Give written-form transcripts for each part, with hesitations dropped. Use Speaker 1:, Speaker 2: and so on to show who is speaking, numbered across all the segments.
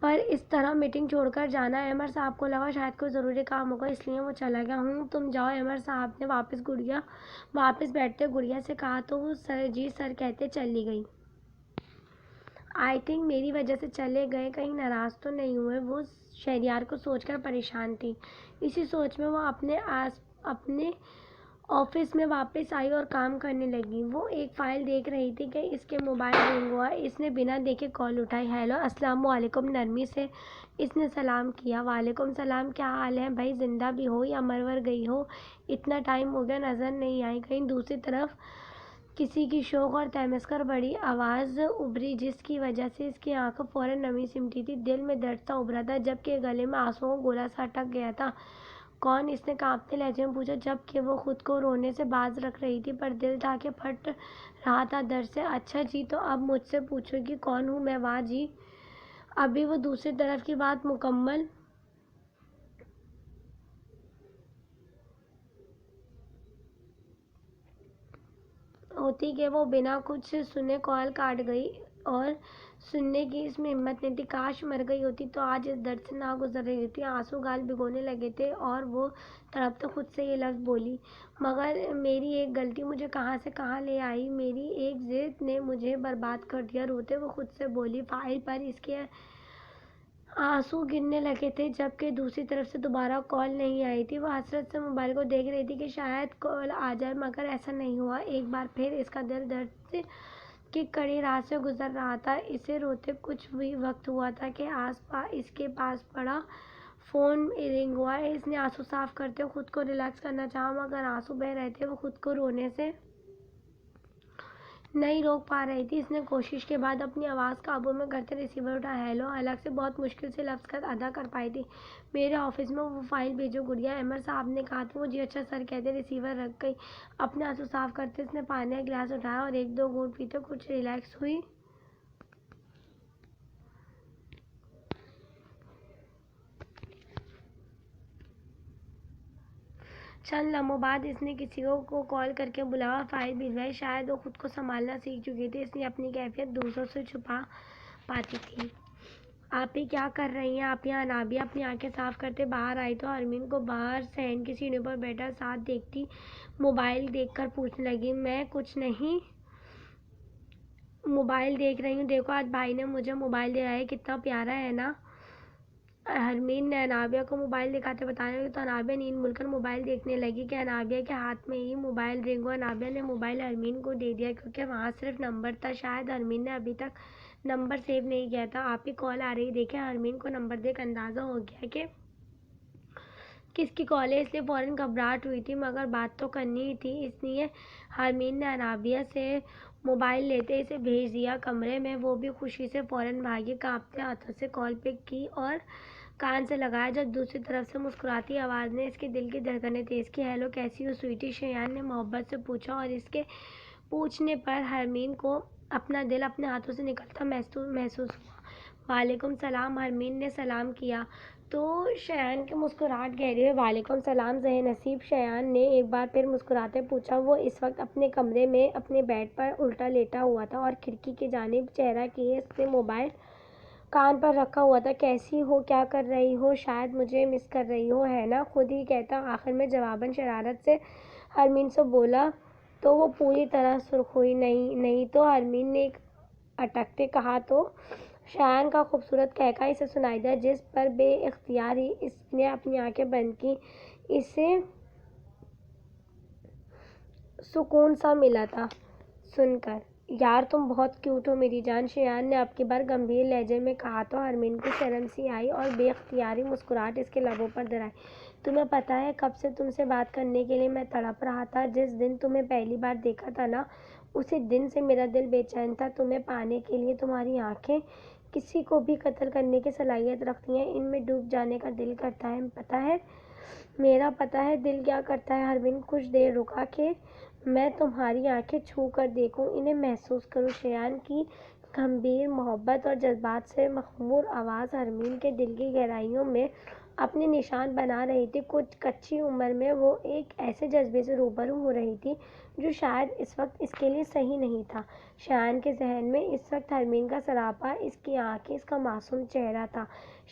Speaker 1: پر اس طرح میٹنگ چھوڑ کر جانا عمر صاحب کو لگا شاید کوئی ضروری کام ہوگا، اس لیے وہ چلا گیا۔ تم جاؤ، عمر صاحب نے واپس بیٹھتے گڑیا سے کہا تو وہ سر جی سر کہتے چلی گئی۔ آئی تھنک میری وجہ سے چلے گئے، کہیں ناراض تو نہیں ہوئے؟ وہ شہریار کو سوچ کر پریشان تھی۔ اسی سوچ میں وہ اپنے آفس میں واپس آئی اور کام کرنے لگی۔ وہ ایک فائل دیکھ رہی تھی کہ اس کے موبائل رنگ ہوا۔ اس نے بنا دیکھے کال اٹھائی۔ ہیلو، السلام علیکم، نرمی سے اس نے سلام کیا۔ وعلیکم السلام، کیا حال ہے بھائی؟ زندہ بھی ہو یا مرور گئی ہو؟ اتنا ٹائم ہو گیا، نظر نہیں آئی کہیں۔ دوسری طرف کسی کی شوق اور تمسخر کر بڑی آواز ابھری جس کی وجہ سے اس کی آنکھوں فوراً نمی سمٹی تھی۔ دل میں درد سا ابھرا تھا جبکہ گلے میں آنسوؤں کا گولا سا اٹک گیا تھا۔ کون؟ اس نے کانپتے لہجے میں پوچھا جبکہ وہ خود کو رونے سے باز رکھ رہی تھی پر دل تھا کہ پھٹ رہا تھا درد سے۔ اچھا جی، تو اب مجھ سے پوچھو گی کون ہوں میں؟ واہ جی، ابھی وہ دوسری طرف کی بات مکمل ہوتی کہ وہ بنا کچھ سنے کال کاٹ گئی اور سننے کی اس میں ہمت نہیں تھی۔ کاش مر گئی ہوتی تو آج اس درد سے نہ گزر رہی ہوتی۔ آنسو گال بھگونے لگے تھے اور وہ تڑپتے خود سے یہ لفظ بولی، مگر میری ایک غلطی مجھے کہاں سے کہاں لے آئی، میری ایک ضد نے مجھے برباد کر دیا۔ روتے وہ خود سے بولی۔ فائل پر اس کے آنسو گرنے لگے تھے جبکہ دوسری طرف سے دوبارہ کال نہیں آئی تھی۔ وہ حسرت سے موبائل کو دیکھ رہی تھی کہ شاید کال آ جائے، مگر ایسا نہیں ہوا۔ ایک بار پھر اس کا دل درد کی کڑی راہ سے گزر رہا تھا۔ اسے روتے کچھ بھی وقت ہوا تھا کہ اس کے پاس پڑا فون رنگ ہوا۔ اس نے آنسو صاف کرتے ہوئے خود کو ریلیکس کرنا چاہا مگر آنسو بہہ رہے تھے۔ وہ خود کو رونے سے نہیں روک پا رہی تھی۔ اس نے کوشش کے بعد اپنی آواز قابو میں کرتے ریسیور اٹھایا۔ ہیلو، الگ سے بہت مشکل سے لفظ ادا کر پائی تھی۔ میرے آفس میں وہ فائل بھیجو گڑیا، عمر صاحب نے کہا تو وہ جی اچھا سر کہتے ریسیور رکھ گئی۔ اپنے آنسو صاف کرتے اس نے پانی کا گلاس اٹھایا اور ایک دو گھونٹ پیتے کچھ ریلیکس ہوئی۔ چند لمحوں بعد اس نے کسی کو کال کر کے بلایا اور فائل بھجوائی۔ شاید وہ خود کو سنبھالنا سیکھ چکی تھی، اس لیے اپنی کیفیت دوسروں سے چھپا پاتی تھی۔ آپ ہی کیا کر رہی ہیں آپ یہاں؟ انابیہ اپنی آنکھیں صاف کرتے باہر آئی تو حرمین کو باہر صحن کی سیڑھیوں پر بیٹھا ساتھ دیکھتی موبائل دیکھ کر پوچھنے لگی۔ میں کچھ نہیں، موبائل دیکھ رہی ہوں۔ دیکھو آج بھائی نے مجھے موبائل دیا ہے، کتنا پیارا ہے نا؟ حرمین نے انابیہ کو موبائل دکھاتے بتانے لگی تو انابیہ نیند مل کر موبائل دیکھنے لگی کہ انابیہ کے ہاتھ میں ہی موبائل رنگ ہوا۔ انابیہ نے موبائل حرمین کو دے دیا کیونکہ وہاں صرف نمبر تھا۔ شاید حرمین نے ابھی تک نمبر سیو نہیں کیا تھا۔ آپ ہی کال آ رہی دیکھیں۔ حرمین کو نمبر دیکھ اندازہ ہو گیا کہ کس کی کال ہے، اس لیے فوراً گھبراہٹ ہوئی تھی مگر بات تو کرنی ہی تھی، اس لیے حرمین نے انابیہ سے موبائل لیتے اسے بھیج دیا کمرے میں۔ وہ بھی خوشی سے فوراً بھاگی، کانپتے ہاتھوں سے کال پک کی اور کان سے لگایا جب دوسری طرف سے مسکراتی آواز نے اس کے دل کی دھڑکنیں تیز کی۔ ہیلو، کیسی ہو سویٹی؟ شیان نے محبت سے پوچھا اور اس کے پوچھنے پر حرمین کو اپنا دل اپنے ہاتھوں سے نکلتا محسوس ہوا۔ وعلیکم السلام، حرمین نے سلام کیا تو شیان کی مسکراہٹ گہری ہوئی۔ وعلیکم السلام ذہ نصیب، شیان نے ایک بار پھر مسکراتے پوچھا۔ وہ اس وقت اپنے کمرے میں اپنے بیڈ پر الٹا لیٹا ہوا تھا اور کھڑکی کی جانب چہرہ کیے اس نے موبائل کان پر رکھا ہوا تھا۔ کیسی ہو؟ کیا کر رہی ہو؟ شاید مجھے مس کر رہی ہو، ہے نا؟ خود ہی کہتا آخر میں جواباً شرارت سے حرمین سے بولا تو وہ پوری طرح سرخ ہوئی۔ نہیں تو، حرمین نے ایک اٹکتے کہا تو شیان کا خوبصورت قہقہہ اسے سنائی دیا جس پر بے اختیار ہی اس نے اپنی آنکھیں بند کیں۔ اسے سکون سا ملا تھا سن کر۔ یار تم بہت کیوٹ ہو میری جان، شیان نے اب کی بار گمبھیر لہجے میں کہا تو حرمین کو شرم سی آئی اور بے اختیاری مسکراہٹ اس کے لبوں پر درائی۔ تمہیں پتہ ہے کب سے تم سے بات کرنے کے لیے میں تڑپ رہا تھا؟ جس دن تمہیں پہلی بار دیکھا تھا نا، اسی دن سے میرا دل بے چین تھا تمہیں پانے کے لیے۔ تمہاری آنکھیں کسی کو بھی قتل کرنے کی صلاحیت رکھتی ہیں، ان میں ڈوب جانے کا دل کرتا ہے۔ پتہ ہے میرا پتہ ہے دل کیا کرتا ہے؟ حرمین کچھ دیر رکا کہ میں تمہاری آنکھیں چھو کر دیکھوں، انہیں محسوس کروں۔ شیان کی گمبھیر محبت اور جذبات سے مخمور آواز حرمین کے دل کی گہرائیوں میں اپنے نشان بنا رہی تھی۔ کچھ کچی عمر میں وہ ایک ایسے جذبے سے روبرو ہو رہی تھی جو شاید اس وقت اس کے لیے صحیح نہیں تھا۔ شایان کے ذہن میں اس وقت حرمین کا سراپا، اس کی آنکھیں، اس کا معصوم چہرہ تھا۔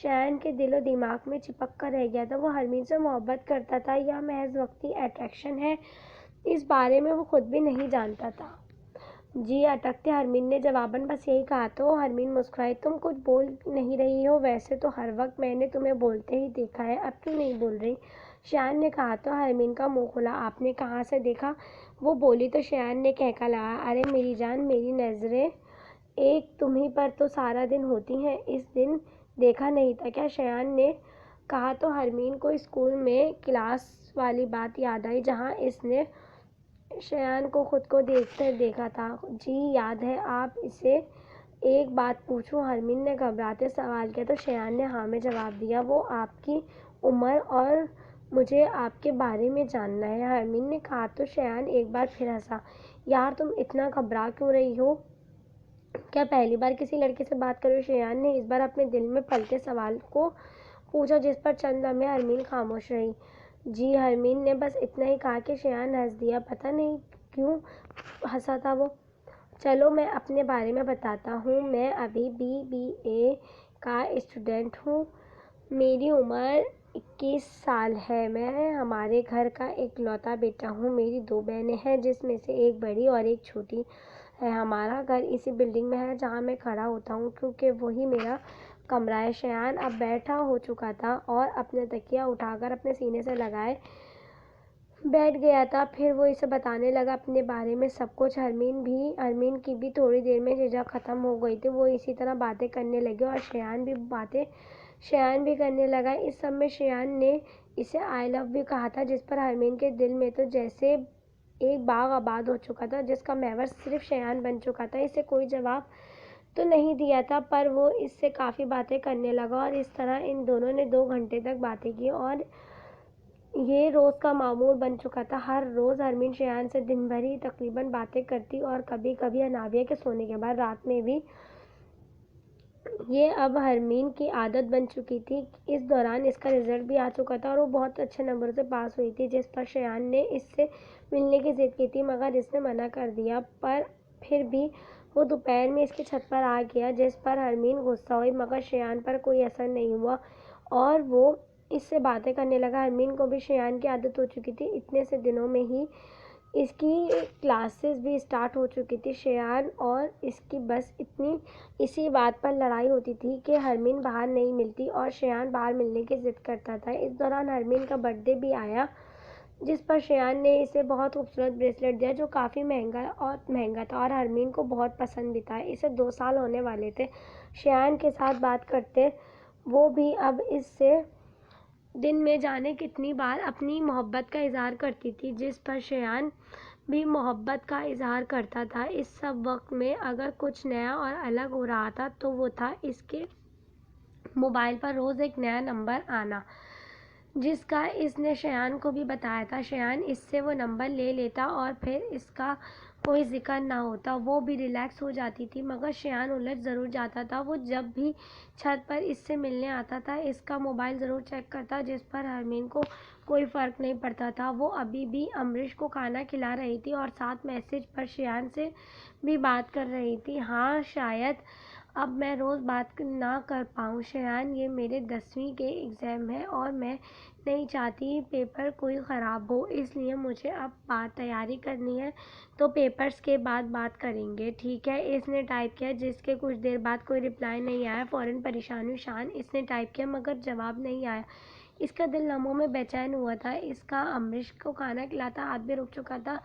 Speaker 1: شایان کے دل و دماغ میں چپک کر رہ گیا تھا۔ وہ حرمین سے محبت کرتا تھا یا محض وقتی اٹریکشن ہے، اس بارے میں وہ خود بھی نہیں جانتا تھا۔ جی اٹکتے حرمین نے جواباً بس یہی کہا تو حرمین مسکرائی۔ تم کچھ بول نہیں رہی ہو، ویسے تو ہر وقت میں نے تمہیں بولتے ہی دیکھا ہے، اب کیوں نہیں بول رہی؟ شایان نے کہا تو حرمین کا منہ کھلا۔ آپ نے کہاں سے دیکھا؟ وہ بولی تو شایان نے کہکا لگایا، ارے میری جان، میری نظریں ایک تمہیں پر تو سارا دن ہوتی ہیں، اس دن دیکھا نہیں تھا کیا؟ شایان نے کہا تو حرمین کو اسکول میں کلاس والی بات یاد آئی جہاں اس نے شایان کو خود کو دیکھا تھا۔ جی یاد ہے، آپ اسے ایک بات پوچھوں؟ حرمین نے گھبراتے سوال کیا تو شایان نے ہاں میں جواب دیا۔ وہ آپ کی عمر اور مجھے آپ کے بارے میں جاننا ہے، حرمین نے کہا تو شایان ایک بار پھر ہنسا۔ یار تم اتنا گھبرا کیوں رہی ہو؟ کیا پہلی بار کسی لڑکے سے بات کر رہی ہو؟ شایان نے اس بار اپنے دل میں پلتے سوال کو پوچھا جس پر چند لمحے حرمین خاموش رہی۔ جی حرمین نے بس اتنا ہی کہا کہ شایان ہنس دیا۔ پتہ نہیں کیوں ہنسا تھا وہ۔ چلو میں اپنے بارے میں بتاتا ہوں، میں ابھی BBA کا اسٹوڈنٹ ہوں، میری عمر 21 سال ہے، میں ہمارے گھر کا ایک لوتا بیٹا ہوں، میری 2 بہنیں ہیں جس میں سے ایک بڑی اور ایک چھوٹی ہے۔ ہمارا گھر اسی بلڈنگ میں ہے جہاں میں کھڑا ہوتا ہوں کیونکہ وہی میرا کمرہ ہے۔ شایان اب بیٹھا ہو چکا تھا اور اپنا تکیہ اٹھا کر اپنے سینے سے لگائے بیٹھ گیا تھا۔ پھر وہ اسے بتانے لگا اپنے بارے میں سب کچھ۔ حرمین کی بھی تھوڑی دیر میں جھجک ختم ہو گئی تھی، وہ اسی طرح باتیں کرنے لگے اور شایان بھی کرنے لگا۔ اس سب میں شایان نے اسے آئی لو بھی کہا تھا جس پر حرمین کے دل میں تو جیسے ایک باغ آباد ہو چکا تھا جس کا محور صرف شایان بن چکا تھا۔ اسے کوئی جواب تو نہیں دیا تھا پر وہ اس سے کافی باتیں کرنے لگا اور اس طرح ان دونوں نے 2 گھنٹے تک باتیں کی اور یہ روز کا معمول بن چکا تھا۔ ہر روز حرمین شایان سے دن بھر ہی تقریباً باتیں کرتی اور کبھی کبھی انابیہ کے سونے کے بعد رات میں بھی۔ یہ اب حرمین کی عادت بن چکی تھی۔ اس دوران اس کا رزلٹ بھی آ چکا تھا اور وہ بہت اچھے نمبروں سے پاس ہوئی تھی جس پر شایان نے اس سے ملنے کی ضد کی تھی مگر اس نے منع کر دیا۔ پر پھر بھی وہ دوپہر میں اس کی چھت پر آ گیا جس پر حرمین غصہ ہوئی مگر شایان پر کوئی اثر نہیں ہوا اور وہ اس سے باتیں کرنے لگا۔ حرمین کو بھی شایان کی عادت ہو چکی تھی، اتنے سے دنوں میں ہی اس کی کلاسز بھی اسٹارٹ ہو چکی تھی۔ شایان اور اس کی بس اسی بات پر لڑائی ہوتی تھی کہ حرمین باہر نہیں ملتی اور شایان باہر ملنے کی ضد کرتا تھا۔ اس دوران حرمین کا برتھ ڈے بھی آیا جس پر شایان نے اسے بہت خوبصورت بریسلیٹ دیا جو کافی مہنگا تھا اور حرمین کو بہت پسند بھی تھا۔ اسے 2 سال ہونے والے تھے شایان کے ساتھ بات کرتے، وہ بھی اب اس سے دن میں جانے کتنی بار اپنی محبت کا اظہار کرتی تھی جس پر شایان بھی محبت کا اظہار کرتا تھا۔ اس سب وقت میں اگر کچھ نیا اور الگ ہو رہا تھا تو وہ تھا اس کے موبائل پر روز ایک نیا نمبر آنا جس کا اس نے شایان کو بھی بتایا تھا۔ شایان اس سے وہ نمبر لے لیتا اور پھر اس کا کوئی ذکر نہ ہوتا، وہ بھی ریلیکس ہو جاتی تھی مگر شایان الجھ ضرور جاتا تھا۔ وہ جب بھی چھت پر اس سے ملنے آتا تھا اس کا موبائل ضرور چیک کرتا جس پر حرمین کو کوئی فرق نہیں پڑتا تھا۔ وہ ابھی بھی امریش کو کھانا کھلا رہی تھی اور ساتھ میسج پر شایان سے بھی بات کر رہی تھی۔ ہاں شاید اب میں روز بات نہ کر پاؤں شایان، یہ میرے 10ویں کے ایگزام ہے اور میں نہیں چاہتی پیپر کوئی خراب ہو، اس لیے مجھے اب تیاری کرنی ہے، تو پیپرز کے بعد بات کریں گے، ٹھیک ہے؟ اس نے ٹائپ کیا جس کے کچھ دیر بعد کوئی رپلائی نہیں آیا۔ فوراً پریشان ہوئی شایان، اس نے ٹائپ کیا مگر جواب نہیں آیا۔ اس کا دل لمحوں میں بے چین ہوا تھا، اس کا امریش کو کھانا کھلاتا ہاتھ بھی رک چکا تھا،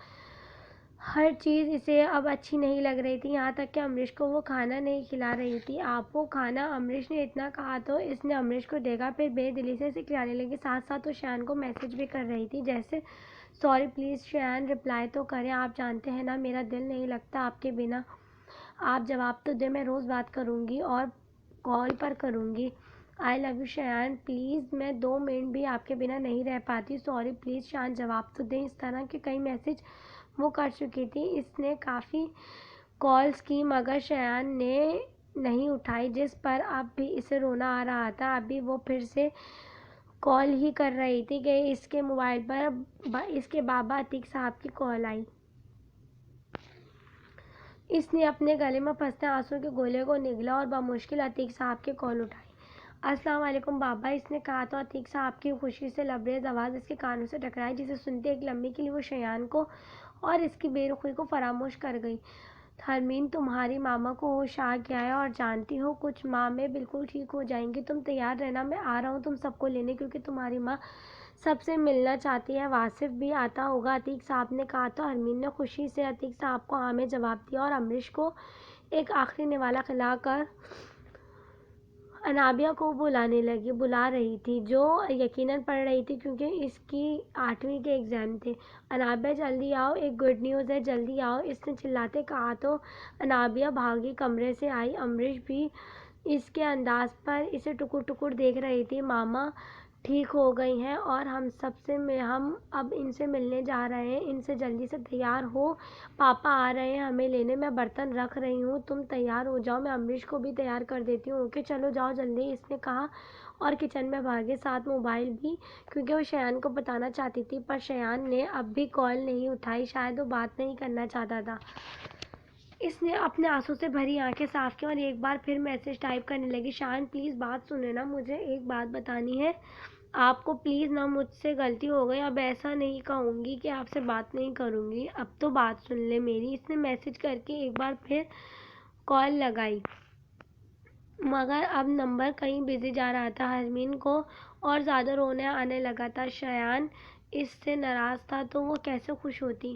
Speaker 1: ہر چیز اسے اب اچھی نہیں لگ رہی تھی یہاں تک کہ امریش کو وہ کھانا نہیں کھلا رہی تھی۔ آپ وہ کھانا، امریش نے اتنا کہا تو اس نے امریش کو دیکھا پھر بے دلی سے اسے کھلانے لگی، ساتھ ساتھ وہ شایان کو میسج بھی کر رہی تھی جیسے سوری پلیز شایان رپلائی تو کریں، آپ جانتے ہیں نا میرا دل نہیں لگتا آپ کے بنا، آپ جواب تو دیں، میں روز بات کروں گی اور کال پر کروں گی، آئی لو یو شایان، پلیز میں 2 منٹ بھی آپ کے بنا نہیں رہ پاتی، سوری پلیز شایان جواب تو دیں۔ اس طرح کے کئی میسج وہ کر چکی تھی۔ اس نے کافی کالز کی مگر شایان نے نہیں اٹھائی، جس پر اب بھی اسے رونا آ رہا تھا۔ ابھی وہ پھر سے کال ہی کر رہی تھی کہ اس کے موبائل پر اس کے بابا عتیق صاحب کی کال آئی۔ اس نے اپنے گلے میں پھنستے آنسوں کے گولے کو نگلا اور بمشکل عتیق صاحب کی کال اٹھائی۔ السلام علیکم بابا، اس نے کہا تو عتیق صاحب کی خوشی سے لبریز آواز اس کے کانوں سے ٹکرائی، جسے سنتے ایک لمحے کے لیے وہ شایان کو اور اس کی بے رخی کو فراموش کر گئی۔ حرمین، تمہاری ماما کو ہوش آ گیا ہے اور جانتی ہو کچھ ماہ میں بالکل ٹھیک ہو جائیں گی۔ تم تیار رہنا، میں آ رہا ہوں تم سب کو لینے، کیونکہ تمہاری ماں سب سے ملنا چاہتی ہے۔ واصف بھی آتا ہوگا، عتیق صاحب نے کہا تو حرمین نے خوشی سے عتیق صاحب کو ہاں میں جواب دیا اور امریش کو ایک آخری نوالہ کھلا کر انابیہ کو بلا رہی تھی، جو یقیناً پڑھ رہی تھی کیونکہ اس کی 8ویں کے ایگزام تھے۔ انابیہ جلدی آؤ، ایک گڈ نیوز ہے، جلدی آؤ، اس نے چلاتے کہا تو انابیہ بھاگی کمرے سے آئی۔ امریش بھی اس کے انداز پر اسے ٹکر ٹکر دیکھ رہی تھی۔ ماما ٹھیک ہو گئی ہیں اور ہم اب ان سے ملنے جا رہے ہیں، ان سے جلدی سے تیار ہو، پاپا آ رہے ہیں ہمیں لینے، میں برتن رکھ رہی ہوں، تم تیار ہو جاؤ، میں امریش کو بھی تیار کر دیتی ہوں۔ اوکے چلو جاؤ جلدی، اس نے کہا اور کچن میں بھاگے، ساتھ موبائل بھی، کیونکہ وہ شایان کو بتانا چاہتی تھی، پر شایان نے اب بھی کال نہیں اٹھائی، شاید وہ بات نہیں کرنا چاہتا تھا۔ اس نے اپنے آنسوں سے بھری آنکھیں صاف کی اور ایک بار پھر میسج ٹائپ کرنے لگی۔ شایان پلیز بات سنیں نا، مجھے ایک بات بتانی ہے آپ کو، پلیز نا، مجھ سے غلطی ہو گئی، اب ایسا نہیں کہوں گی کہ آپ سے بات نہیں کروں گی، اب تو بات سن لیں میری۔ اس نے میسج کر کے ایک بار پھر کال لگائی، مگر اب نمبر کہیں بزی جا رہا تھا۔ حرمین کو اور زیادہ رونا آنے لگا تھا۔ شایان اس سے ناراض تھا تو وہ کیسے خوش ہوتی۔